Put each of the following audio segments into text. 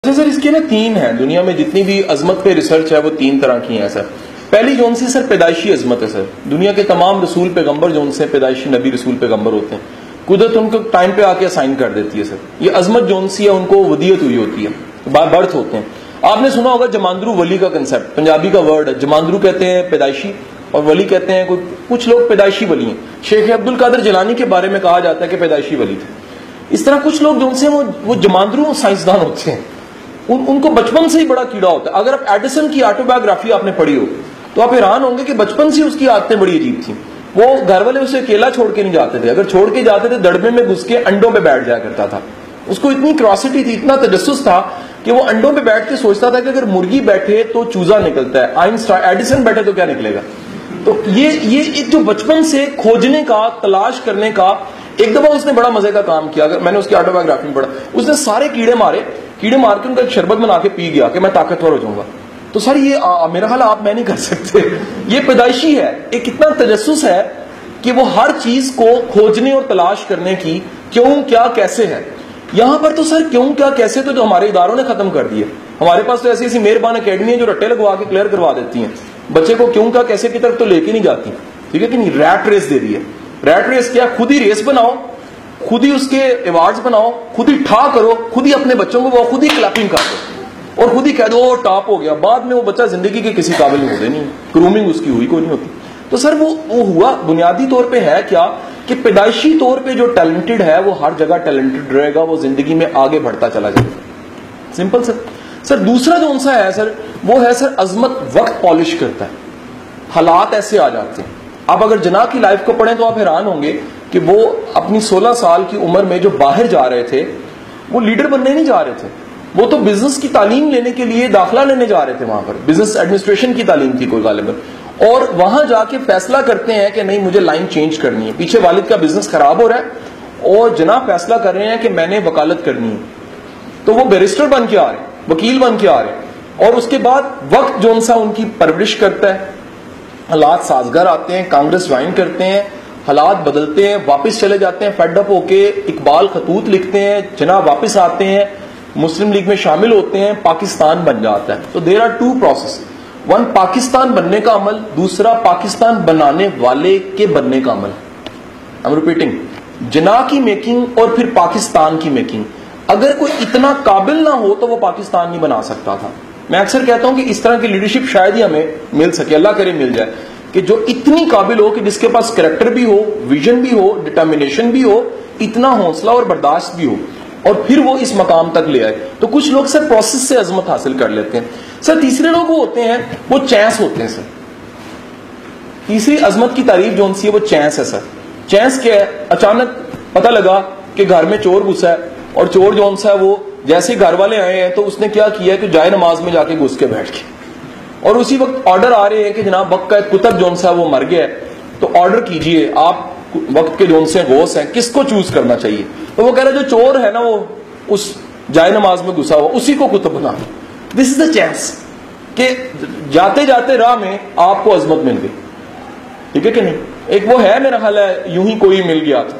سر اس کے نا تین ہیں دنیا میں جتنی بھی عظمت پہ ریسرچ ہے وہ تین طرح کی ہیں سر. پہلی جون سی سر پیدائشی عظمت ہے سر. دنیا کے تمام رسول پیغمبر جون سے پیدائشی نبی رسول پیغمبر ہوتے ہیں. قدرت ان کو ٹائم پہ آ کے اسائن کر دیتی ہے سر. یہ عظمت جون سی ہے ان کو ودیت ہوئی ہوتی ہے, برتھ ہوتے ہیں. آپ نے سنا ہوگا جماندرو ولی کا کنسپٹ, پنجابی کا ورڈ ہے. جماندرو کہتے ہیں پیدائشی اور ولی کہتے ہیں کچھ لوگ پیدائشی ولی ہیں. شیخ عبد القادر جیلانی کے بارے میں کہا جاتا ہے کہ پیدائشی ولی تھے. اس طرح کچھ لوگ جون سے وہ جماندرو سائنسدان ہوتے ہیں. ان کو بچپن سے ہی بڑا کیڑا ہوتا ہے. اگر آپ ایڈیسن کی آٹوبایوگرافی آپ نے پڑھی ہو تو آپ حیران ہوں گے کہ بچپن سے اس کی عادتیں بڑی عجیب تھیں. وہ گھر والے اسے اکیلا چھوڑ کے نہیں جاتے تھے. اگر چھوڑ کے جاتے تھے دڑبے میں گھس کے انڈوں پہ بیٹھ جایا کرتا تھا. اس کو اتنی کیوریوسٹی تھی, اتنا تجسس تھا کہ وہ انڈوں پہ بیٹھ کے سوچتا تھا کہ اگر مرغی بیٹھے تو چوزا نکلتا ہے, ایڈیسن بیٹھے تو کیا نکلے گا. تو یہ ایک جو بچپن سے کھوجنے کا, تلاش کرنے کا. ایک دفعہ اس نے بڑا مزے کا کام کیا, میں نے اس کی آٹوبایوگرافی میں پڑھا. اس نے سارے کیڑے مار کے ان کا ایک شربت بنا کے پی گیا کہ میں طاقتور ہو جاؤں گا. تو سر یہ میرا خیال آپ میں نہیں کر سکتے. یہ پیدائشی ہے. ایک اتنا تجسس ہے کہ وہ ہر چیز کو کھوجنے اور تلاش کرنے کی کیوں کیا کیسے ہے. یہاں پر تو سر کیوں کیا کیسے تو جو ہمارے اداروں نے ختم کر دیے. ہمارے پاس تو ایسی ایسی مہربان اکیڈمی ہے جو رٹے لگوا کے کلیئر کروا دیتی ہیں. بچے کو کیوں کیا کیسے کی طرف تو لے کے نہیں جاتی. ٹھیک ہے کہ نہیں. ریٹ ریس دے دی ہے. ریٹ ریس کیا, خود ہی ریس بناؤ, خود ہی اس کے ایوارڈز بناؤ, خود ہی ٹھا کرو, خود ہی اپنے بچوں کو خود ہی کلیپنگ کر دو اور خود ہی کہہ دو وہ ٹاپ ہو گیا. بعد میں وہ بچہ زندگی کے کسی قابل ہوتے نہیں, گرومنگ اس کی ہوئی کوئی نہیں ہوتی. تو سر وہ ہوا بنیادی طور پہ ہے کیا کہ پیدائشی طور پہ جو ٹیلنٹڈ ہے وہ ہر جگہ ٹیلنٹڈ رہے گا, وہ زندگی میں آگے بڑھتا چلا جائے گا. سمپل سر. سر دوسرا جو سا ہے سر وہ ہے سر عظمت وقت پالش کرتا ہے. حالات ایسے آ جاتے ہیں. آپ اگر جناح کی لائف کو پڑھیں تو آپ حیران ہوں گے کہ وہ اپنی 16 سال کی عمر میں جو باہر جا رہے تھے وہ لیڈر بننے نہیں جا رہے تھے. وہ تو بزنس کی تعلیم لینے کے لیے داخلہ لینے جا رہے تھے. وہاں پر بزنس ایڈمنسٹریشن کی تعلیم تھی کوئی غالباً, اور وہاں جا کے فیصلہ کرتے ہیں کہ نہیں مجھے لائن چینج کرنی ہے. پیچھے والد کا بزنس خراب ہو رہا ہے اور جناح فیصلہ کر رہے ہیں کہ میں نے وکالت کرنی ہے. تو وہ بیرسٹر بن کے آ رہے ہیں, وکیل بن کے آ رہے ہیں. اور اس کے بعد وقت جو سا ان کی پرورش کرتا ہے. حالات سازگار آتے ہیں, کانگریس جوائن کرتے ہیں, حالات بدلتے ہیں, واپس چلے جاتے ہیں, فیڈ اپ ہو کے اقبال خطوط لکھتے ہیں, جناح واپس آتے ہیں, مسلم لیگ میں شامل ہوتے ہیں, پاکستان بن جاتا ہے. تو there are two process. One Pakistan بننے کا عمل, دوسرا پاکستان بنانے والے کے بننے کا عمل. I'm repeating. جناح کی میکنگ اور پھر پاکستان کی میکنگ. اگر کوئی اتنا قابل نہ ہو تو وہ پاکستان نہیں بنا سکتا تھا. میں اکثر کہتا ہوں کہ اس طرح کی لیڈرشپ شاید ہی ہمیں مل سکے, اللہ کرے مل جائے, کہ جو اتنی قابل ہو کہ جس کے پاس کریکٹر بھی ہو, ویژن بھی ہو, ڈٹرمنیشن بھی ہو, اتنا حوصلہ اور برداشت بھی ہو, اور پھر وہ اس مقام تک لے آئے. تو کچھ لوگ سر پروسیس سے عظمت حاصل کر لیتے ہیں. سر تیسرے لوگ وہ ہوتے ہیں وہ چینس ہوتے ہیں. سر تیسری عظمت کی تعریف جو سی ہے وہ چینس ہے. سر چینس کیا ہے؟ اچانک پتہ لگا کہ گھر میں چور گھسا ہے, اور چور جو سا وہ جیسے گھر والے آئے ہیں تو اس نے کیا کیا کہ جائے نماز میں جا کے گھس کے بیٹھ کے, اور اسی وقت آرڈر آ رہے ہیں کہ جناب وقت کا ایک کتب جو سا وہ مر گیا ہے, تو آرڈر کیجئے, آپ وقت کے جو سے غوث ہیں, کس کو چوز کرنا چاہیے. تو وہ کہہ رہا جو چور ہے نا وہ اس جائے نماز میں گھسا ہوا اسی کو کتب بنا. دس از دا چانس کہ جاتے جاتے راہ میں آپ کو عظمت مل گئی. ٹھیک ہے کہ نہیں. ایک وہ ہے میرا خیال ہے یوں ہی کوئی مل گیا تھا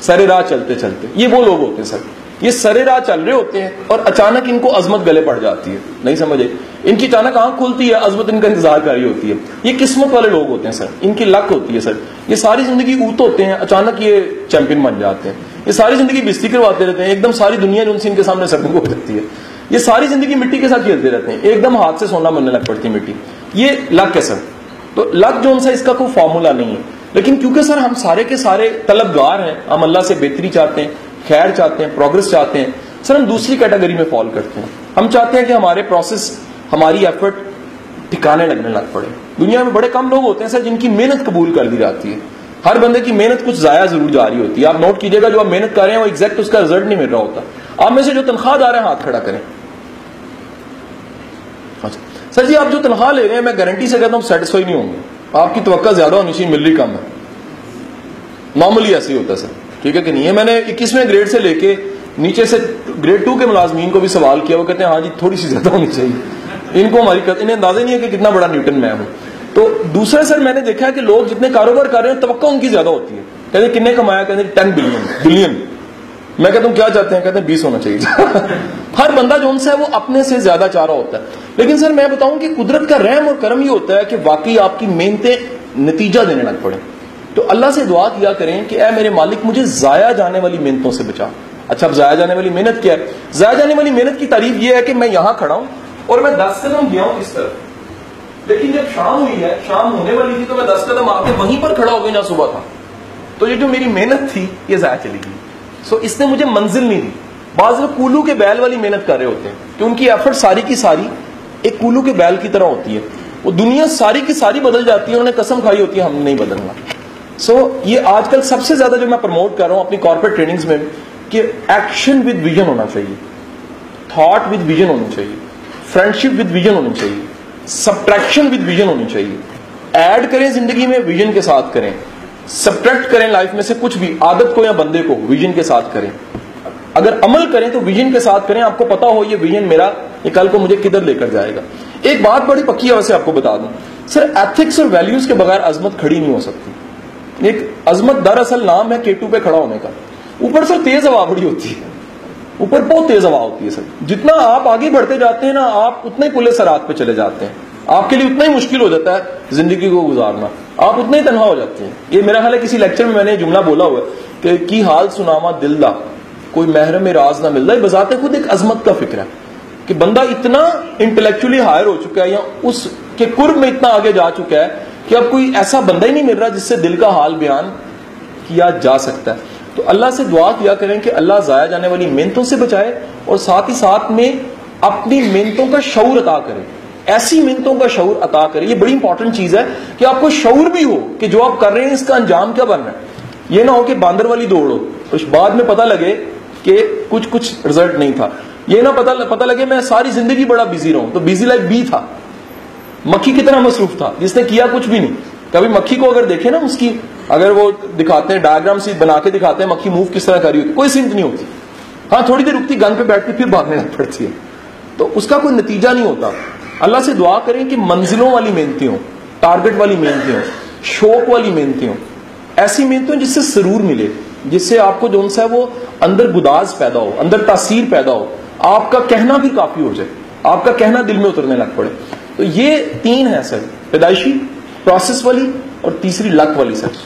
سرے راہ چلتے چلتے. یہ وہ لوگ ہوتے ہیں سر, یہ سرے راہ چل رہے ہوتے ہیں اور اچانک ان کو عظمت گلے پڑ جاتی ہے. نہیں سمجھے, ان کی اچانک آنکھ کھلتی ہے, عظمت ان کا انتظار کر رہی ہوتی ہے. یہ قسمت والے لوگ ہوتے ہیں سر, ان کی لک ہوتی ہے سر. یہ ساری زندگی اوت ہوتے ہیں, اچانک یہ چیمپئن بن جاتے ہیں. یہ ساری زندگی بستی کرواتے رہتے ہیں, ایک دم ساری دنیا جو ان کے سامنے سب ہو جاتی ہے. یہ ساری زندگی مٹی کے ساتھ کھیلتے رہتے ہیں, ایک دم ہاتھ سے سونا بننے لگ پڑتی ہے مٹی. یہ لک ہے سر. تو لک جو اس کا کوئی فارمولا نہیں ہے, لیکن کیونکہ سر ہم سارے کے سارے طلبگار ہیں, ہم اللہ سے بہتری چاہتے ہیں, خیر چاہتے ہیں, پروگرس چاہتے ہیں. سر ہم دوسری کیٹیگری میں فال کرتے ہیں. ہم چاہتے ہیں کہ ہمارے پروسیس, ہماری ایفرٹ ٹھکانے لگنے لگ پڑے. دنیا میں بڑے کم لوگ ہوتے ہیں سر جن کی محنت قبول کر دی جاتی ہے. ہر بندے کی محنت کچھ ضائع ضرور جاری ہوتی ہے. آپ نوٹ کیجئے گا جو آپ محنت کر رہے ہیں وہ ایگزیکٹ اس کا رزلٹ نہیں مل رہا ہوتا. آپ میں سے جو تنخواہ دار ہیں ہاتھ کھڑا کریں. اچھا سر جی, آپ جو تنخواہ لے رہے ہیں میں گارنٹی سے کہتا ہوں سیٹسفائی نہیں ہوں گے. آپ کی توقع زیادہ ہونی چاہیے, مل رہی کم ہے. نارملی ایسے ہی ہوتا ہے سر. ٹھیک ہے کہ نہیں. میں نے 21ویں گریڈ سے لے کے نیچے سے گریڈ 2 کے ملازمین کو بھی سوال کیا, وہ کہتے ہیں ہاں جی تھوڑی سی زیادہ ہونی چاہیے. ان کو ہماری انہیں اندازہ نہیں ہے کہ کتنا بڑا نیوٹن میں ہوں. تو دوسرا سر میں نے دیکھا ہے کہ لوگ جتنے کاروبار کر رہے ہیں توقع ان کی زیادہ ہوتی ہے. کہتے ہیں کتنے کمایا, کہتے ہیں 10 بلین. میں کہتا ہوں کیا چاہتے ہیں؟ کہتے ہیں 20 ہونا چاہیے. ہر بندہ جو ان سے ہے وہ اپنے سے زیادہ چاہ رہا ہوتا ہے. لیکن سر میں بتاؤں کہ قدرت کا رحم اور کرم یہ ہوتا ہے کہ واقعی آپ کی محنتیں نتیجہ دینے لگ پڑے. تو اللہ سے دعا کیا کریں کہ اے میرے مالک مجھے ضائع جانے والی محنتوں سے بچا. اچھا اب ضائع جانے والی محنت کیا ہے؟ ضائع جانے والی محنت کی تعریف یہ ہے کہ میں یہاں کھڑا ہوں اور میں 10 قدم گیا ہوں اس طرف, لیکن جب شام ہوئی ہے, شام ہونے والی تھی, تو میں 10 قدم آ کے وہیں پر کھڑا ہو گئی جہاں صبح تھا. تو یہ جو میری محنت تھی یہ ضائع چلی گئی. سو اس نے مجھے منزل نہیں دی. بعض لوگ کولو کے بیل والی محنت کر رہے ہوتے ہیں کہ ان کی ایفرٹ ساری کی ساری ایک کولو کے بیل کی طرح ہوتی ہے. وہ دنیا ساری کی ساری بدل جاتی ہے, انہوں نے قسم کھائی ہوتی ہے ہم نہیں بدلنا. سو یہ آج کل سب سے زیادہ جو میں پروموٹ کر رہا ہوں اپنی کارپوریٹ ٹریننگز میں کہ ایکشن ود ویژن ہونا چاہیے, تھاٹ ود ویژن ہونی چاہیے, فرینڈشپ ود ویژن ہونی چاہیے, سبٹریکشن ود ویژن ہونی چاہیے. ایڈ کریں زندگی میں ویژن کے ساتھ کریں, سبٹریکٹ کریں لائف میں سے کچھ بھی, عادت کو یا بندے کو ویژن کے ساتھ کریں. اگر عمل کریں تو ویژن کے ساتھ کریں, آپ کو پتا ہو یہ ویژن میرا یہ کل کو مجھے کدھر لے کر جائے گا. ایک بات بڑی پکی ہے ویسے آپ کو بتا دوں سر, ایتھکس اور ویلیوز کے بغیر عظمت کھڑی نہیں ہو سکتی. ایک عظمت دراصل نام ہے K2 پہ کھڑا ہونے کا. اوپر سر تیز ہوا بڑی ہوتی ہے, اوپر بہت تیز ہوا ہوتی ہے سر. جتنا آپ آگے بڑھتے جاتے ہیں نا آپ اتنے پلے سرات پہ چلے جاتے ہیں, آپ کے لیے اتنا ہی مشکل ہو جاتا ہے زندگی کو گزارنا, آپ اتنے ہی تنہا ہو جاتے ہیں. یہ میرا خیال ہے کسی لیکچر میں نے جملہ بولا ہوا ہے کہ کی حال سناما دل دا کوئی محرم راز نہ ملتا. یہ بذات خود ایک عظمت کا فکر ہے کہ بندہ اتنا انٹلیکچولی ہائر ہو چکا ہے یا اس کے قرب میں اتنا آگے جا چکا ہے کہ اب کوئی ایسا بندہ ہی نہیں مل رہا جس سے دل کا حال بیان کیا جا سکتا ہے. تو اللہ سے دعا کیا کریں کہ اللہ ضائع جانے والی محنتوں سے بچائے اور ساتھ ہی ساتھ میں اپنی محنتوں کا شعور عطا کرے, ایسی محنتوں کا شعور عطا کرے. یہ بڑی امپورٹنٹ چیز ہے کہ آپ کو شعور بھی ہو کہ جو آپ کر رہے ہیں اس کا انجام کیا بننا ہے. یہ نہ ہو کہ باندر والی دوڑ ہو تو بعد میں پتہ لگے کہ کچھ رزلٹ نہیں تھا. یہ نہ پتہ لگے میں ساری زندگی بڑا بزی رہوں, تو بزی لائف بی تھا, مکھی کتنا مصروف تھا جس نے کیا کچھ بھی نہیں. کبھی مکھی کو اگر دیکھیں نا, اس کی اگر وہ دکھاتے ہیں ڈائیگرام سے بنا کے دکھاتے ہیں مکھی موو کس طرح کر رہی ہوتی, کوئی سمت نہیں ہوتی. ہاں تھوڑی دیر رکتی, گن پہ بیٹھتی, پھر بھاگنے لگ پڑتی ہے, تو اس کا کوئی نتیجہ نہیں ہوتا. اللہ سے دعا کریں کہ منزلوں والی محنتیں ہوں, ٹارگٹ والی محنتیں ہوں, شوق والی محنتیں ہوں, ایسی محنتیں جس سے سرور ملے, جس سے آپ کو جو ہے وہ اندر گداز پیدا ہو, اندر تاثیر پیدا ہو, آپ کا کہنا بھی کافی ہو جائے, آپ کا کہنا دل میں اترنے لگ پڑے. تو یہ 3 ہے سر, پیدائشی, پروسیس والی اور تیسری لک والی سر.